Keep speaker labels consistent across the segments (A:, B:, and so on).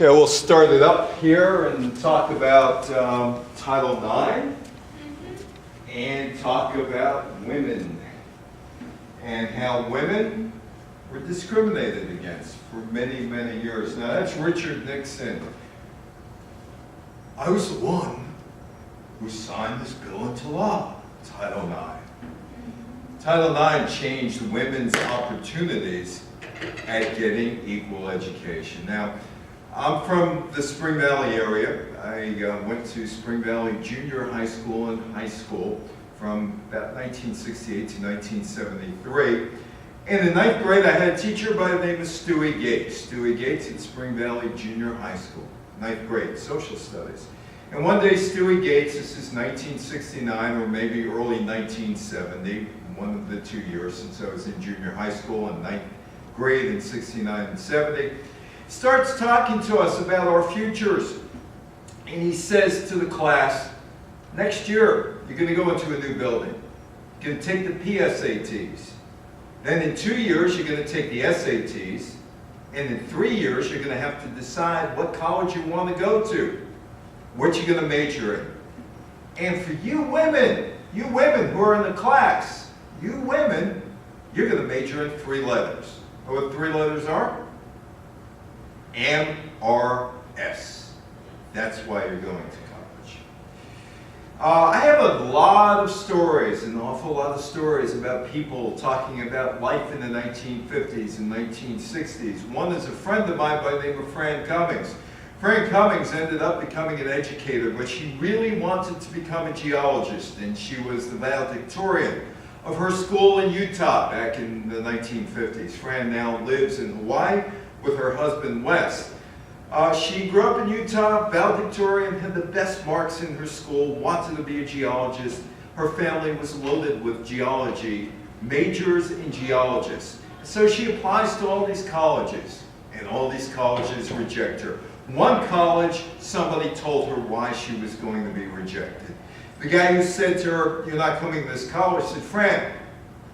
A: Okay, we'll start it up here and talk about Title IX and talk about women and how women were discriminated against for many, many years. Now that's Richard Nixon. I was the one who signed this bill into law, Title IX. Title IX changed women's opportunities at getting equal education. Now, I'm from the Spring Valley area. I went to Spring Valley Junior High School and high school from about 1968 to 1973. And in ninth grade, I had a teacher by the name of Stewie Gates. Stewie Gates at Spring Valley Junior High School, ninth grade, social studies. And one day, Stewie Gates, this is 1969 or maybe early 1970, one of the 2 years since I was in junior high school in ninth grade in 69 and 70, starts talking to us about our futures. And he says to the class, next year, you're going to go into a new building. You're going to take the PSATs. Then in 2 years, you're going to take the SATs. And in 3 years, you're going to have to decide what college you want to go to, what you're going to major in. And for you women who are in the class, you women, you're going to major in 3 letters. Know what 3 letters are? MRS. That's why you're going to college. I have a lot of stories, an awful lot of stories about people talking about life in the 1950s and 1960s. One is a friend of mine by the name of Fran Cummings. Fran Cummings ended up becoming an educator, but she really wanted to become a geologist, and she was the valedictorian of her school in Utah back in the 1950s. Fran now lives in Hawaii with her husband Wes. She grew up in Utah, valedictorian, had the best marks in her school, wanted to be a geologist. Her family was loaded with geology, majors in geologists. So she applies to all these colleges, and all these colleges reject her. One college, somebody told her why she was going to be rejected. The guy who said to her, you're not coming to this college, said, Fran,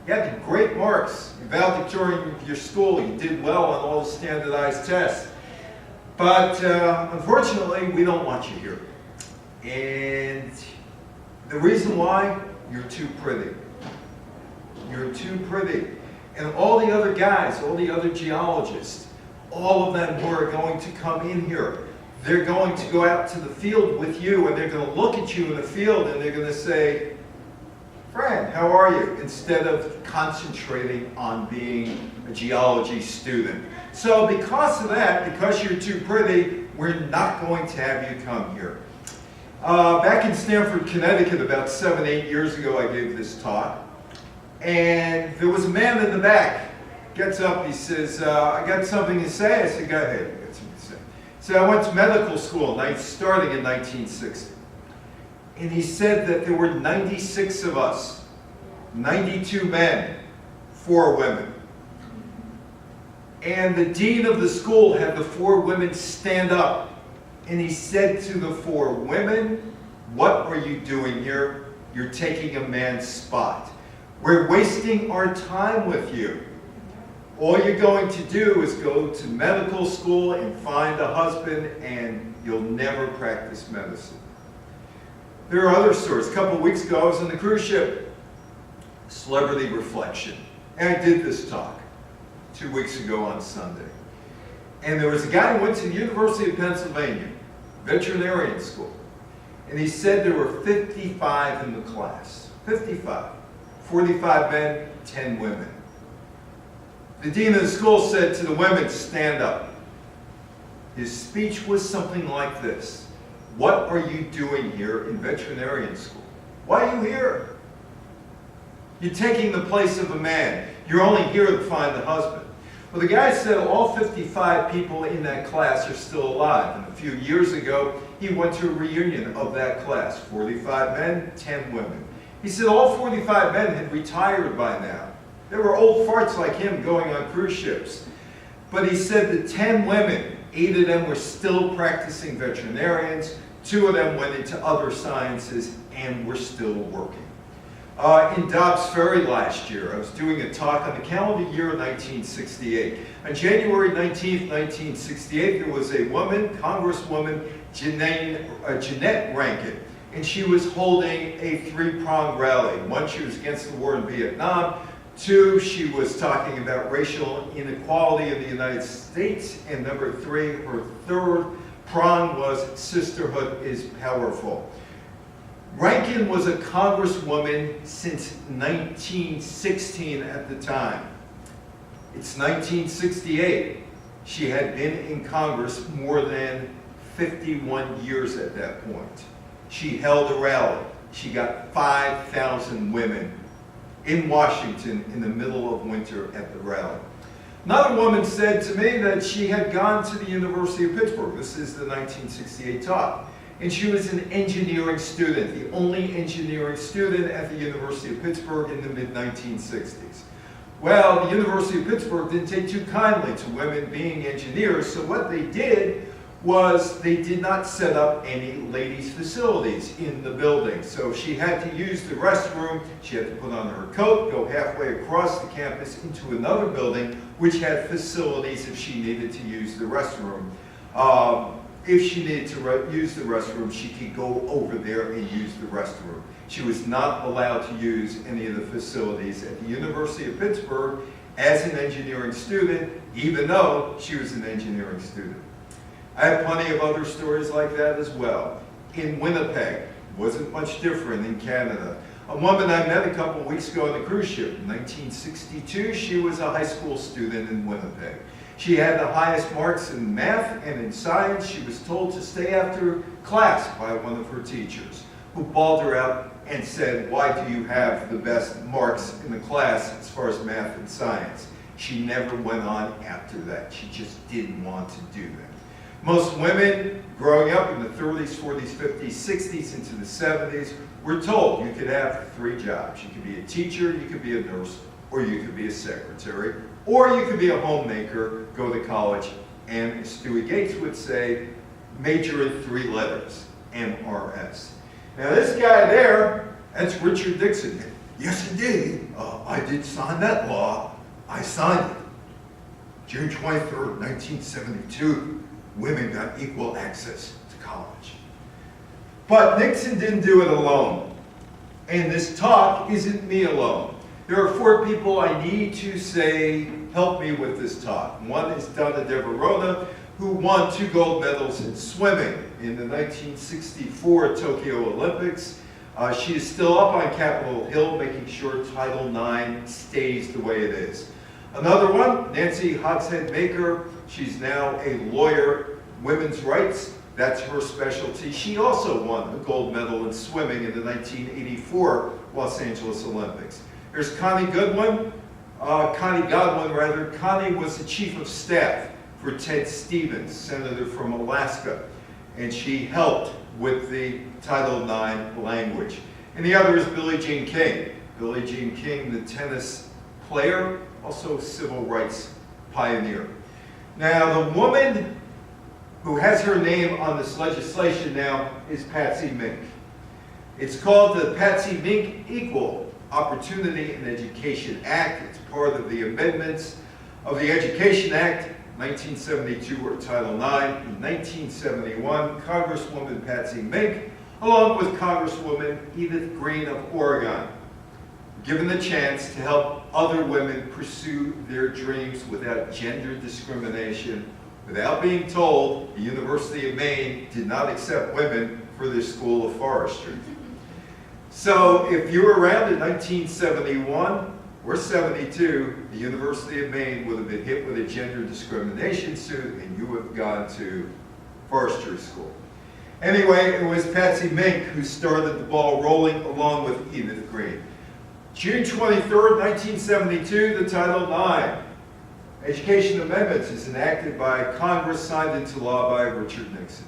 A: you had great marks. You're valedictorian of your school. You did well on all the standardized tests. But unfortunately, we don't want you here. And the reason why, you're too pretty. You're too pretty. And all the other guys, all the other geologists, all of them who are going to come in here, they're going to go out to the field with you, and they're going to look at you in the field, and they're going to say, Fran, how are you? Instead of concentrating on being a geology student. So because of that, because you're too pretty, we're not going to have you come here. Back in Stamford, Connecticut, about 7, 8 years ago, I gave this talk. And there was a man in the back, gets up, he says, I got something to say. I said, go ahead, I got something to say. He said, I went to medical school, starting in 1960. And he said that there were 96 of us, 92 men, 4 women. And the dean of the school had the 4 women stand up. And he said to the 4 women, what are you doing here? You're taking a man's spot. We're wasting our time with you. All you're going to do is go to medical school and find a husband, and you'll never practice medicine. There are other stories. A couple of weeks ago, I was on the cruise ship, Celebrity Reflection. And I did this talk 2 weeks ago on Sunday. And there was a guy who went to the University of Pennsylvania, veterinarian school. And he said there were 55 in the class. 55. 45 men, 10 women. The dean of the school said to the women, stand up. His speech was something like this. What are you doing here in veterinarian school? Why are you here? You're taking the place of a man. You're only here to find a husband. Well, the guy said all 55 people in that class are still alive. And a few years ago, he went to a reunion of that class. 45 men, 10 women. He said all 45 men had retired by now. There were old farts like him going on cruise ships. But he said the 10 women, 8 of them were still practicing veterinarians, 2 of them went into other sciences and were still working. in Dobbs Ferry last year. I was doing a talk on the calendar year 1968. On January 19th, 1968, there was a woman, Congresswoman Jeanette Rankin, and she was holding a three-pronged rally. One, she was against the war in Vietnam. Two, she was talking about racial inequality in the United States. And number three, her third prong was sisterhood is powerful. Rankin was a congresswoman since 1916 at the time. It's 1968. She had been in Congress more than 51 years at that point. She held a rally. She got 5,000 women in Washington in the middle of winter at the rally. Another woman said to me that she had gone to the University of Pittsburgh. This is the 1968 talk. And she was an engineering student, the only engineering student at the University of Pittsburgh in the mid-1960s. Well, the University of Pittsburgh didn't take too kindly to women being engineers, so what they did was they did not set up any ladies' facilities in the building. So she had to use the restroom, she had to put on her coat, go halfway across the campus into another building, which had facilities if she needed to use the restroom. If she needed to use the restroom, she could go over there and use the restroom. She was not allowed to use any of the facilities at the University of Pittsburgh as an engineering student, even though she was an engineering student. I have plenty of other stories like that as well. In Winnipeg, wasn't much different in Canada. A woman I met a couple weeks ago on the cruise ship in 1962, she was a high school student in Winnipeg. She had the highest marks in math and in science. She was told to stay after class by one of her teachers, who bawled her out and said, "Why do you have the best marks in the class as far as math and science?" She never went on after that. She just didn't want to do that. Most women growing up in the 30s, 40s, 50s, 60s, into the 70s were told you could have three jobs. You could be a teacher, you could be a nurse, or you could be a secretary, or you could be a homemaker, go to college, and as Stewie Gates would say, major in three letters, MRS. Now this guy there, that's Richard Dixon. Yes, indeed, I did sign that law. I signed it. June 23rd, 1972, women got equal access to college. But Nixon didn't do it alone. And this talk isn't me alone. There are four people I need to say help me with this talk. One is Donna Deverona, who won 2 gold medals in swimming in the 1964 Tokyo Olympics. She is still up on Capitol Hill making sure Title IX stays the way it is. Another one, Nancy Hogshead-Maker. She's now a lawyer, women's rights. That's her specialty. She also won a gold medal in swimming in the 1984 Los Angeles Olympics. There's Connie Godwin. Connie was the chief of staff for Ted Stevens, senator from Alaska, and she helped with the Title IX language. And the other is Billie Jean King. Billie Jean King, the tennis player, also a civil rights pioneer. Now, the woman who has her name on this legislation now is Patsy Mink. It's called the Patsy Mink Equal Opportunity in Education Act. It's part of the amendments of the Education Act, 1972, or Title IX. In 1971, Congresswoman Patsy Mink, along with Congresswoman Edith Green of Oregon, given the chance to help other women pursue their dreams without gender discrimination, without being told the University of Maine did not accept women for their School of Forestry. So if you were around in 1971 or 72, the University of Maine would have been hit with a gender discrimination suit and you would have gone to forestry school. Anyway, it was Patsy Mink who started the ball rolling along with Edith Green. June 23rd, 1972, the Title IX Education Amendments is enacted by Congress, signed into law by Richard Nixon.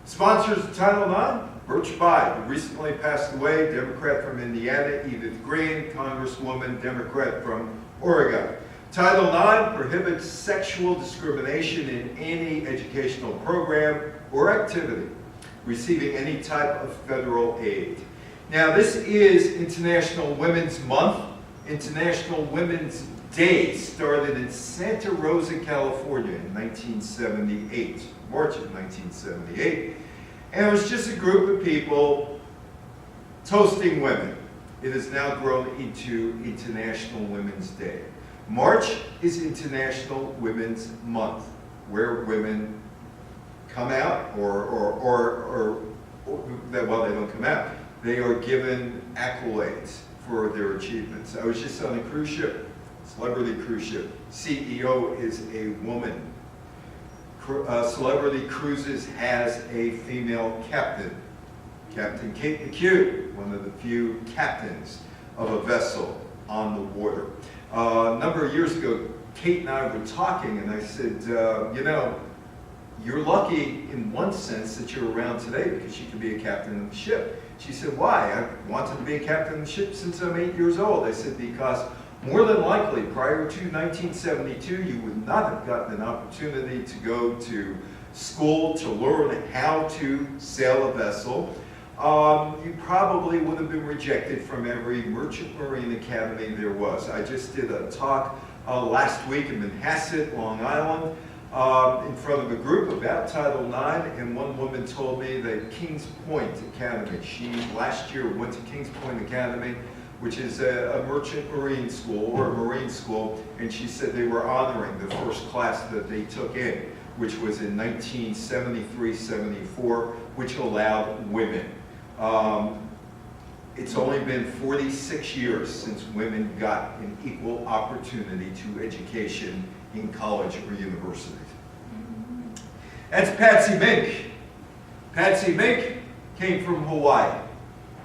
A: Sponsors of Title IX, Birch Bayh, who recently passed away, Democrat from Indiana, Edith Green, Congresswoman, Democrat from Oregon. Title IX prohibits sexual discrimination in any educational program or activity receiving any type of federal aid. Now, this is International Women's Month. International Women's Day started in Santa Rosa, California in 1978, March of 1978. And it was just a group of people toasting women. It has now grown into International Women's Day. March is International Women's Month, where women come out, well, they don't come out. They are given accolades for their achievements. I was just on a cruise ship, Celebrity cruise ship. CEO is a woman. Celebrity Cruises has a female captain. Captain Kate McHugh, one of the few captains of a vessel on the water. A number of years ago, Kate and I were talking, and I said, you know, you're lucky in one sense that you're around today because you can be a captain of the ship. She said, why? I wanted to be a captain of the ship since I'm 8 years old. I said, because more than likely, prior to 1972, you would not have gotten an opportunity to go to school to learn how to sail a vessel. You probably would have been rejected from every Merchant Marine Academy there was. I just did a talk last week in Manhasset, Long Island, in front of a group about Title IX, and one woman told me that Kings Point Academy, she last year went to Kings Point Academy, which is a merchant marine school or a marine school, and she said they were honoring the first class that they took in, which was in 1973-74, which allowed women. It's only been 46 years since women got an equal opportunity to education in college or universities. That's Patsy Mink. Patsy Mink came from Hawaii.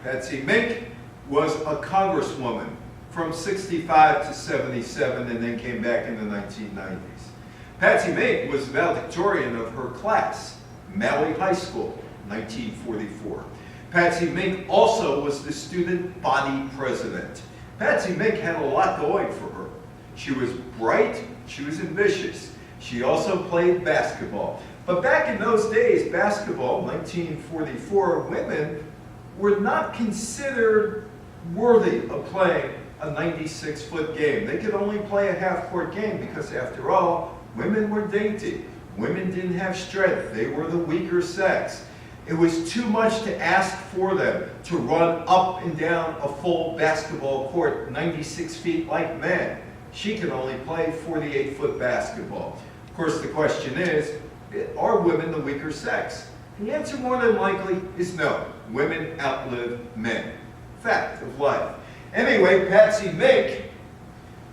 A: Patsy Mink was a congresswoman from 65 to 77 and then came back in the 1990s. Patsy Mink was valedictorian of her class, Maui High School, 1944. Patsy Mink also was the student body president. Patsy Mink had a lot going for her. She was bright, she was ambitious. She also played basketball. But back in those days, basketball, 1944, women were not considered worthy of playing a 96-foot game. They could only play a half-court game because, after all, women were dainty. Women didn't have strength. They were the weaker sex. It was too much to ask for them to run up and down a full basketball court 96 feet like men. She can only play 48-foot basketball. Of course, the question is, are women the weaker sex? The answer more than likely is no. Women outlive men. Fact of life. Anyway, Patsy Mink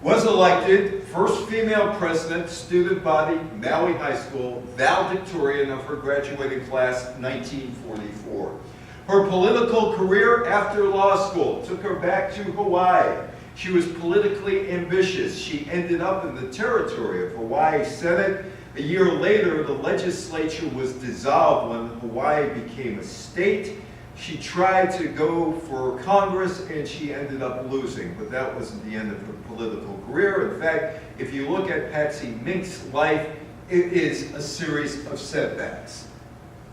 A: was elected first female president, student body, Maui High School, valedictorian of her graduating class, 1944. Her political career after law school took her back to Hawaii. She was politically ambitious. She ended up in the territory of Hawaii Senate. A year later, the legislature was dissolved when Hawaii became a state. She tried to go for Congress and she ended up losing, but that wasn't the end of her political career. In fact, if you look at Patsy Mink's life, it is a series of setbacks,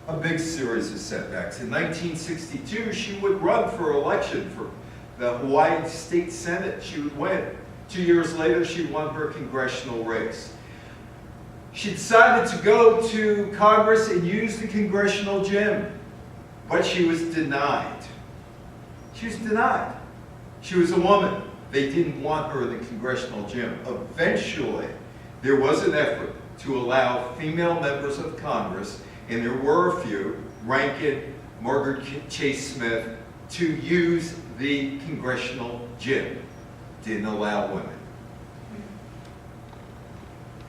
A: a big series of setbacks. In 1962, she would run for election for the Hawaii State Senate. She would win. 2 years later, she won her congressional race. She decided to go to Congress and use the congressional gym. But she was denied. She was denied. She was a woman. They didn't want her in the congressional gym. Eventually, there was an effort to allow female members of Congress, and there were a few, Rankin, Margaret Chase Smith, to use the congressional gym. Didn't allow women.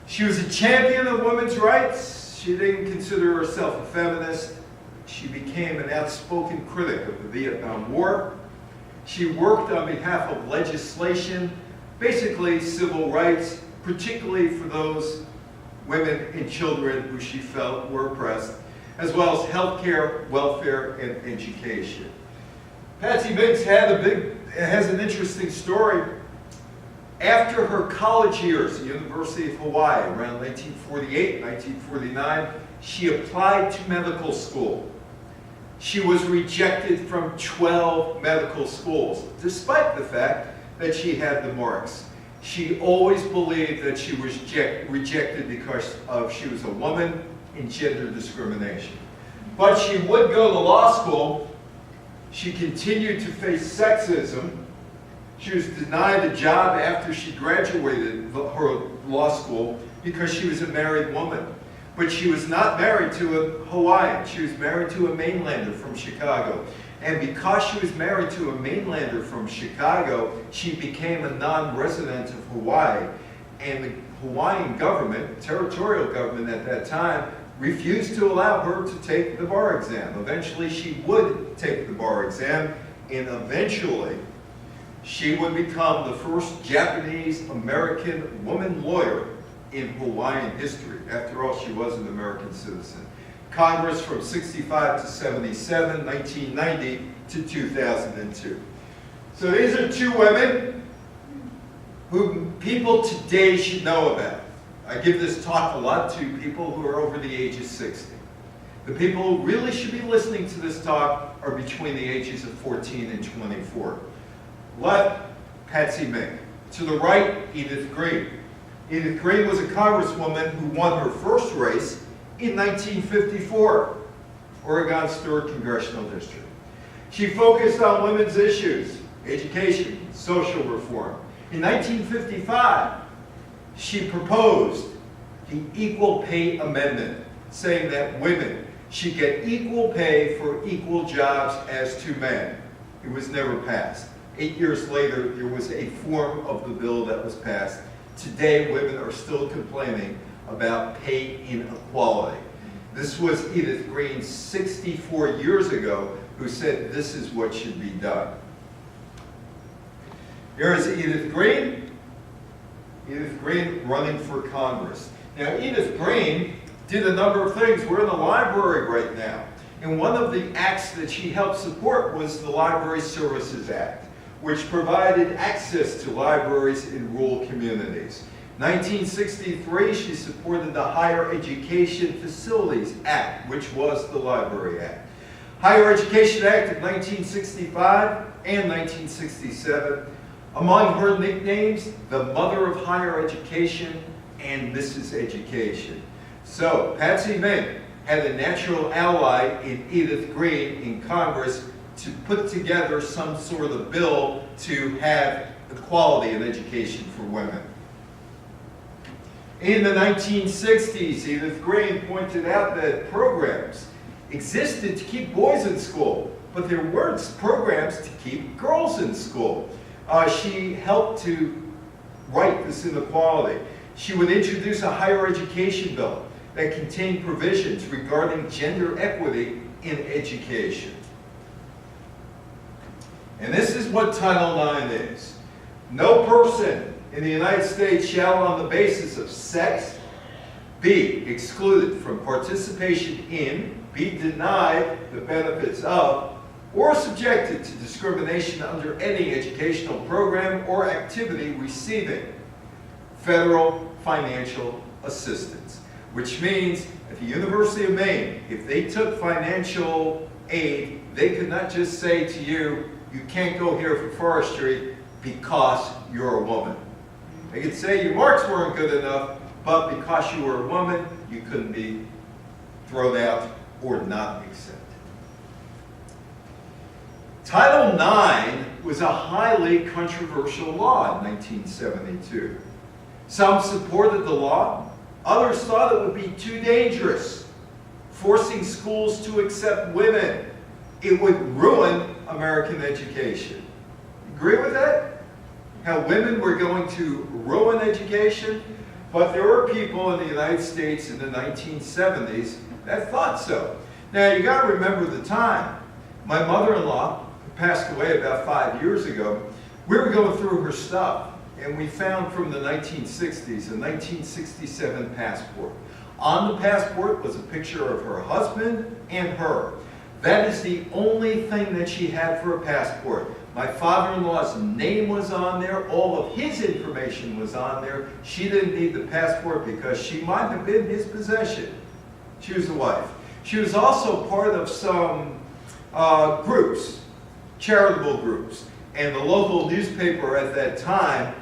A: She was a champion of women's rights. She didn't consider herself a feminist. She became an outspoken critic of the Vietnam War. She worked on behalf of legislation, basically civil rights, particularly for those women and children who she felt were oppressed, as well as health care, welfare, and education. Patsy Biggs has an interesting story. After her college years at the University of Hawaii, around 1948, 1949, she applied to medical school. She was rejected from 12 medical schools, despite the fact that she had the marks. She always believed that she was rejected because she was a woman and gender discrimination. But she would go to law school. She continued to face sexism. She was denied a job after she graduated her law school because she was a married woman. But she was not married to a Hawaiian. She was married to a mainlander from Chicago. And because she was married to a mainlander from Chicago, she became a non-resident of Hawaii. And the Hawaiian government, territorial government at that time, refused to allow her to take the bar exam. Eventually, she would take the bar exam, and eventually, she would become the first Japanese-American woman lawyer in Hawaiian history. After all, she was an American citizen. Congress from 65 to 77, 1990 to 2002. So these are two women who people today should know about. I give this talk a lot to people who are over the age of 60. The people who really should be listening to this talk are between the ages of 14 and 24. Left, Patsy Mink. To the right, Edith Green. Edith Green was a congresswoman who won her first race in 1954, Oregon's 3rd Congressional District. She focused on women's issues, education, social reform. In 1955, she proposed the Equal Pay Amendment, saying that women should get equal pay for equal jobs as to men. It was never passed. 8 years later, there was a form of the bill that was passed. Today, women are still complaining about pay inequality. This was Edith Green 64 years ago who said this is what should be done. Here is Edith Green. Edith Green running for Congress. Now, Edith Green did a number of things. We're in the library right now. And one of the acts that she helped support was the Library Services Act, which provided access to libraries in rural communities. 1963, she supported the Higher Education Facilities Act, which was the Library Act. Higher Education Act of 1965 and 1967. Among her nicknames, the Mother of Higher Education and Mrs. Education. So, Patsy Mink had a natural ally in Edith Green in Congress to put together some sort of bill to have equality in education for women. In the 1960s, Edith Green pointed out that programs existed to keep boys in school, but there weren't programs to keep girls in school. She helped to right this inequality. She would introduce a higher education bill that contained provisions regarding gender equity in education. And this is what Title IX is. No person in the United States shall, on the basis of sex, be excluded from participation in, be denied the benefits of, or subjected to discrimination under any educational program or activity receiving federal financial assistance. Which means at the University of Maine, if they took financial aid, they could not just say to you, you can't go here for forestry because you're a woman. They could say your marks weren't good enough, but because you were a woman, you couldn't be thrown out or not accepted. Title IX was a highly controversial law in 1972. Some supported the law, others thought it would be too dangerous, forcing schools to accept women. It would ruin American education. Agree with that? How women were going to ruin education? But there were people in the United States in the 1970s that thought so. Now, you got to remember the time. My mother-in-law, who passed away about 5 years ago, we were going through her stuff, and we found from the 1960s a 1967 passport. On the passport was a picture of her husband and her. That is the only thing that she had for a passport. My father-in-law's name was on there. All of his information was on there. She didn't need the passport because she might have been his possession. She was the wife. She was also part of some groups, charitable groups. And the local newspaper at that time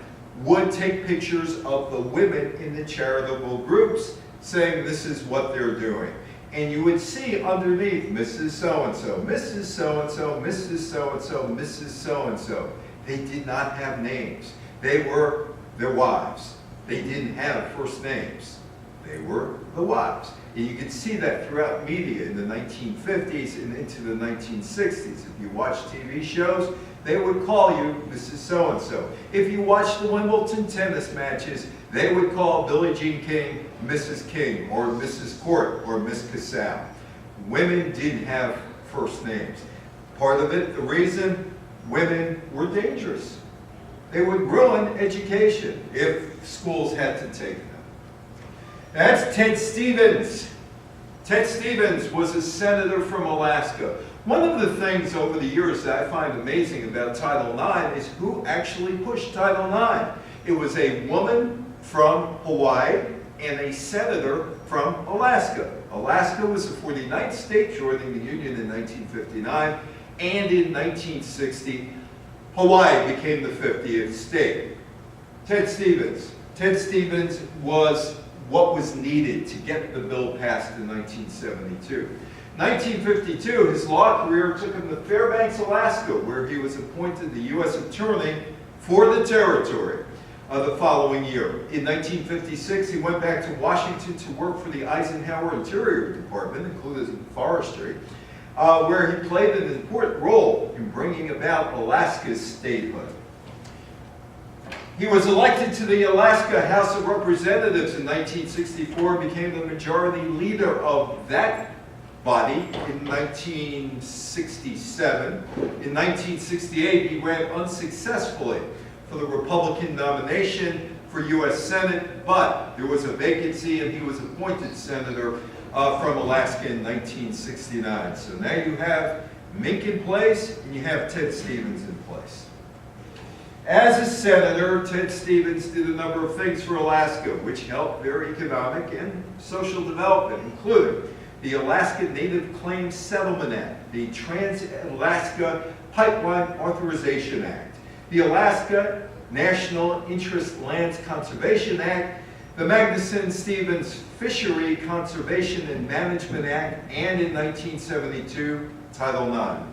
A: would take pictures of the women in the charitable groups saying this is what they're doing. And you would see underneath Mrs. So-and-so, Mrs. So-and-so, Mrs. So-and-so, Mrs. So-and-so. They did not have names. They were their wives. They didn't have first names. They were the wives. And you could see that throughout media in the 1950s and into the 1960s. If you watch TV shows, they would call you Mrs. So-and-so. If you watch the Wimbledon tennis matches, they would call Billie Jean King Mrs. King or Mrs. Court or Miss Casal. Women didn't have first names. Part of it, the reason, women were dangerous. They would ruin education if schools had to take them. That's Ted Stevens. Ted Stevens was a senator from Alaska. One of the things over the years that I find amazing about Title IX is who actually pushed Title IX. It was a woman from Hawaii and a senator from Alaska. Alaska was the 49th state joining the Union in 1959, and in 1960, Hawaii became the 50th state. Ted Stevens. Ted Stevens was what was needed to get the bill passed in 1972. 1952, his law career took him to Fairbanks, Alaska, where he was appointed the U.S. Attorney for the territory the following year. In 1956, he went back to Washington to work for the Eisenhower Interior Department, including forestry, where he played an important role in bringing about Alaska's statehood. He was elected to the Alaska House of Representatives in 1964 and became the majority leader of that body in 1967. In 1968, he ran unsuccessfully for the Republican nomination for U.S. Senate, but there was a vacancy and he was appointed senator from Alaska in 1969. So now you have Mink in place and you have Ted Stevens in place. As a senator, Ted Stevens did a number of things for Alaska, which helped their economic and social development, including the Alaska Native Claims Settlement Act, the Trans-Alaska Pipeline Authorization Act, the Alaska National Interest Lands Conservation Act, the Magnuson-Stevens Fishery Conservation and Management Act, and in 1972, Title IX.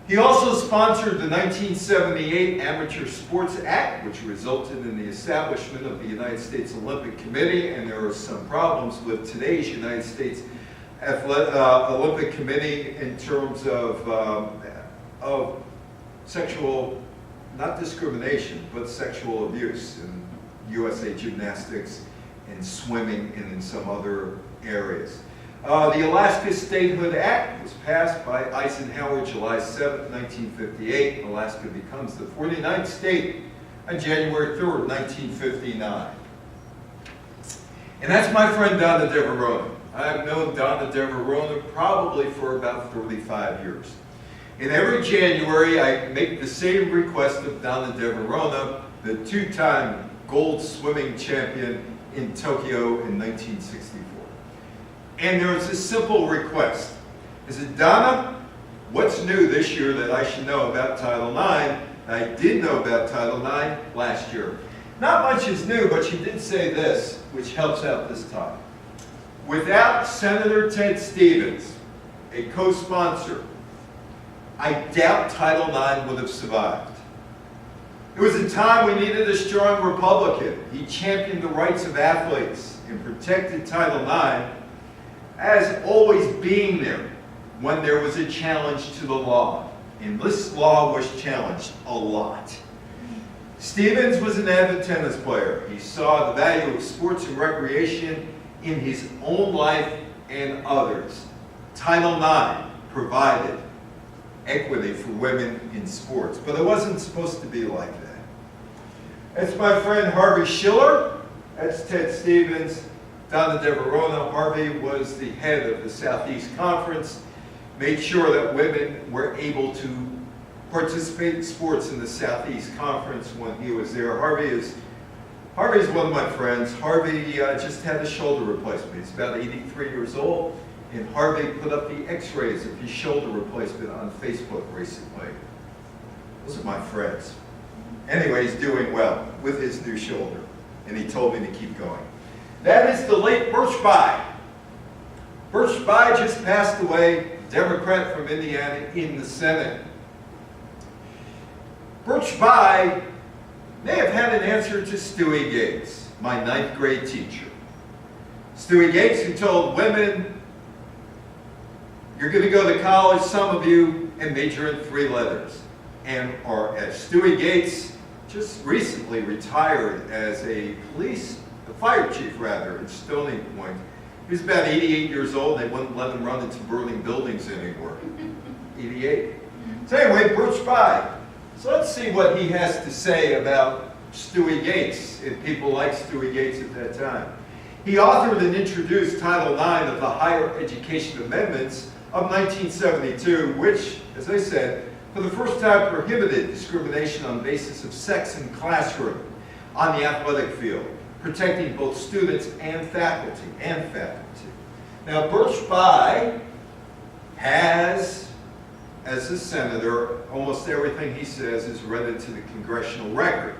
A: He also sponsored the 1978 Amateur Sports Act, which resulted in the establishment of the United States Olympic Committee, and there are some problems with today's United States Olympic Committee in terms of sexual, not discrimination, but sexual abuse in USA Gymnastics and swimming and in some other areas. The Alaska Statehood Act was passed by Eisenhower July 7, 1958. Alaska becomes the 49th state on January 3rd, 1959. And that's my friend Donna Deverona. I've known Donna Deverona probably for about 35 years. And every January I make the same request of Donna Deverona, the two-time gold swimming champion in Tokyo in 1964. And there was a simple request. I said, Donna, what's new this year that I should know about Title IX? I did know about Title IX last year. Not much is new, but she did say this, which helps out this time. Without Senator Ted Stevens, a co-sponsor, I doubt Title IX would have survived. It was a time we needed a strong Republican. He championed the rights of athletes and protected Title IX as always being there when there was a challenge to the law. And this law was challenged a lot. Stevens was an avid tennis player. He saw the value of sports and recreation in his own life and others. Title IX provided equity for women in sports, but it wasn't supposed to be like that. That's my friend Harvey Shiller. That's Ted Stevens. Donna Deverona. Harvey was the head of the Southeast Conference, made sure that women were able to participate in sports in the Southeast Conference when he was there. Harvey is one of my friends. Harvey just had a shoulder replacement. He's about 83 years old. And Harvey put up the x-rays of his shoulder replacement on Facebook recently. Those are my friends. Anyway, he's doing well with his new shoulder, and he told me to keep going. That is the late Birch Bayh. Birch Bayh just passed away, Democrat from Indiana, in the Senate. Birch Bayh may have had an answer to Stewie Gates, my 9th grade teacher. Stewie Gates, who told women, you're going to go to college, some of you, and major in 3 letters. And as Stewie Gates just recently retired as a fire chief rather, in Stony Point. He was about 88 years old. They wouldn't let him run into burning buildings anymore. 88. So anyway, Birch Bayh. So let's see what he has to say about Stewie Gates and people like Stewie Gates at that time. He authored and introduced Title IX of the Higher Education Amendments of 1972, which, as I said, for the first time prohibited discrimination on the basis of sex in classroom on the athletic field, protecting both students and faculty. Now, Birch Bayh has, as a senator, almost everything he says is read into the congressional record.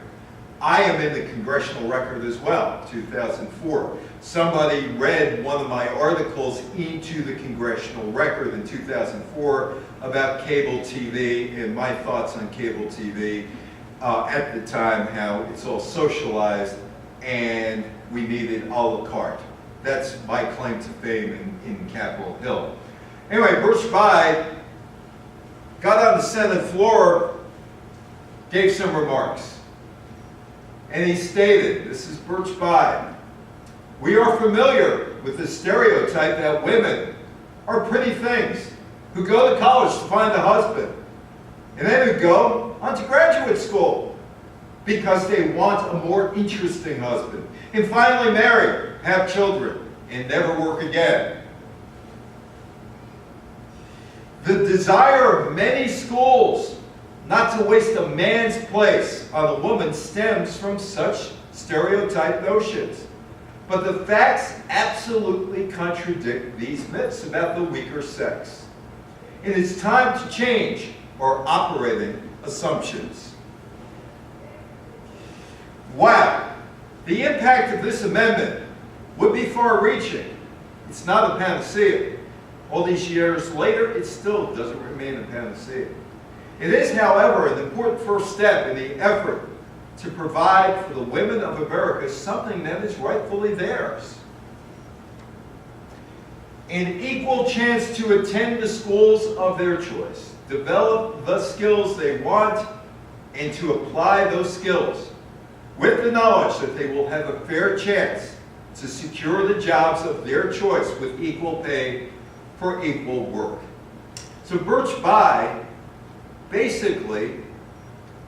A: I am in the congressional record as well, 2004. Somebody read one of my articles into the congressional record in 2004 about cable TV and my thoughts on cable TV at the time, how it's all socialized and we needed a la carte. That's my claim to fame in Capitol Hill. Anyway, Birch Bayh got on the Senate floor, gave some remarks. And he stated, this is Birch Bayh, we are familiar with the stereotype that women are pretty things who go to college to find a husband and then who go on to graduate school because they want a more interesting husband and finally marry, have children, and never work again. The desire of many schools not to waste a man's place on a woman stems from such stereotype notions. But the facts absolutely contradict these myths about the weaker sex. It is time to change our operating assumptions. Wow, the impact of this amendment would be far-reaching. It's not a panacea. All these years later, it still doesn't remain a panacea. It is, however, an important first step in the effort to provide for the women of America something that is rightfully theirs. An equal chance to attend the schools of their choice, develop the skills they want, and to apply those skills with the knowledge that they will have a fair chance to secure the jobs of their choice with equal pay for equal work. So Birch Bayh basically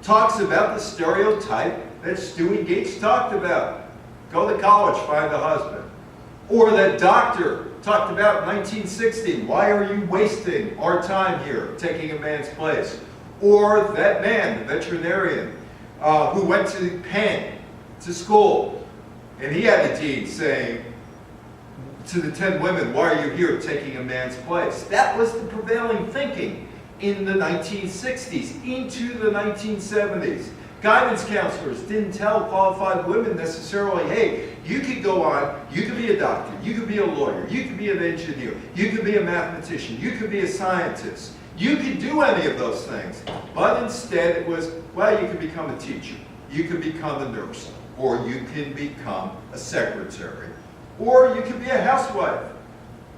A: talks about the stereotype that Stewie Gates talked about. Go to college, find a husband. Or that doctor talked about in 1960, why are you wasting our time here taking a man's place? Or that man, the veterinarian, who went to Penn, to school, and he had a deed saying to the 10 women, why are you here taking a man's place? That was the prevailing thinking in the 1960s, into the 1970s. Guidance counselors didn't tell qualified women necessarily, hey, you could go on, you could be a doctor, you could be a lawyer, you could be an engineer, you could be a mathematician, you could be a scientist. You could do any of those things. But instead it was, well, you could become a teacher, you could become a nurse, or you can become a secretary, or you could be a housewife,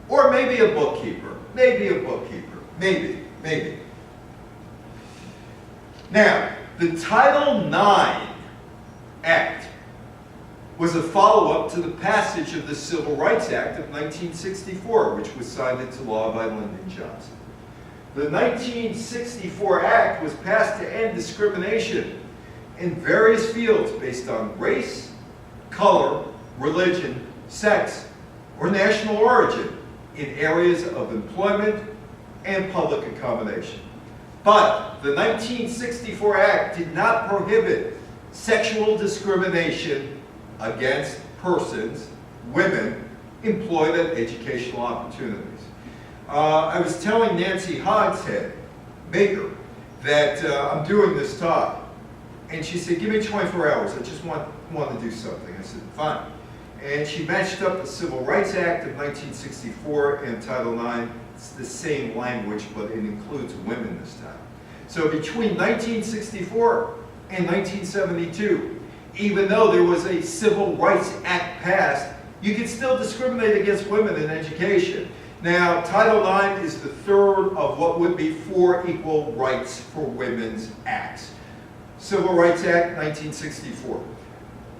A: or maybe a bookkeeper, maybe. Now, the Title IX Act was a follow-up to the passage of the Civil Rights Act of 1964, which was signed into law by Lyndon Johnson. The 1964 Act was passed to end discrimination in various fields based on race, color, religion, sex, or national origin in areas of employment and public accommodation. But the 1964 Act did not prohibit sexual discrimination against persons, women, employed at educational opportunities. I was telling Nancy Hogshead, Baker, that I'm doing this talk. And she said, give me 24 hours, I just want to do something. I said, fine. And she matched up the Civil Rights Act of 1964 and Title IX. It's the same language, but it includes women this time. So between 1964 and 1972, even though there was a Civil Rights Act passed, you could still discriminate against women in education. Now, Title IX is the third of what would be 4 equal rights for women's acts. Civil Rights Act, 1964.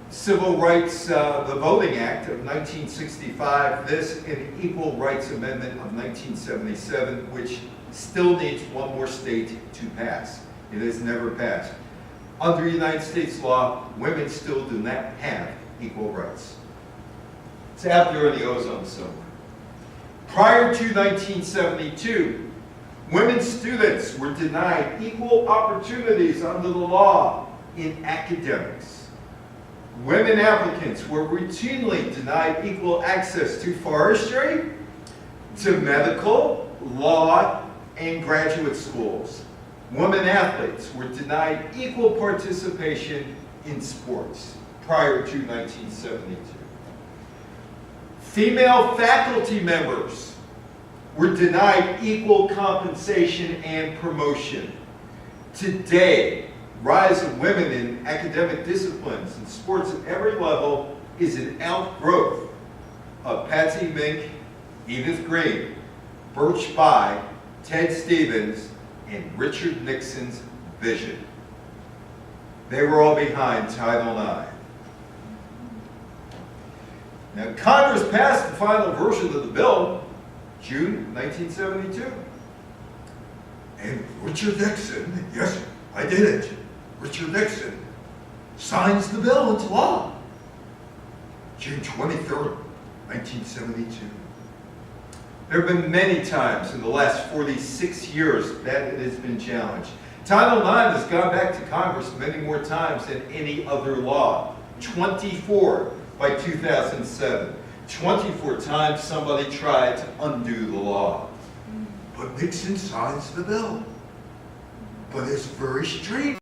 A: Civil Rights, the Voting Act of 1965, this and Equal Rights Amendment of 1977, which still needs one more state to pass. It has never passed. Under United States law, women still do not have equal rights. It's out there in the ozone somewhere. Prior to 1972, women students were denied equal opportunities under the law in academics. Women applicants were routinely denied equal access to forestry, to medical, law, and graduate schools. Women athletes were denied equal participation in sports prior to 1972. Female faculty members were denied equal compensation and promotion. Today, rise of women in academic disciplines and sports at every level is an outgrowth of Patsy Mink, Edith Green, Birch Bayh, Ted Stevens, and Richard Nixon's vision. They were all behind Title IX. Now, Congress passed the final version of the bill, June 1972. And Richard Nixon, yes, I did it. Richard Nixon signs the bill into law. June 23rd, 1972. There have been many times in the last 46 years that it has been challenged. Title IX has gone back to Congress many more times than any other law. 24 by 2007. 24 times somebody tried to undo the law. But Nixon signs the bill. But it's very strange.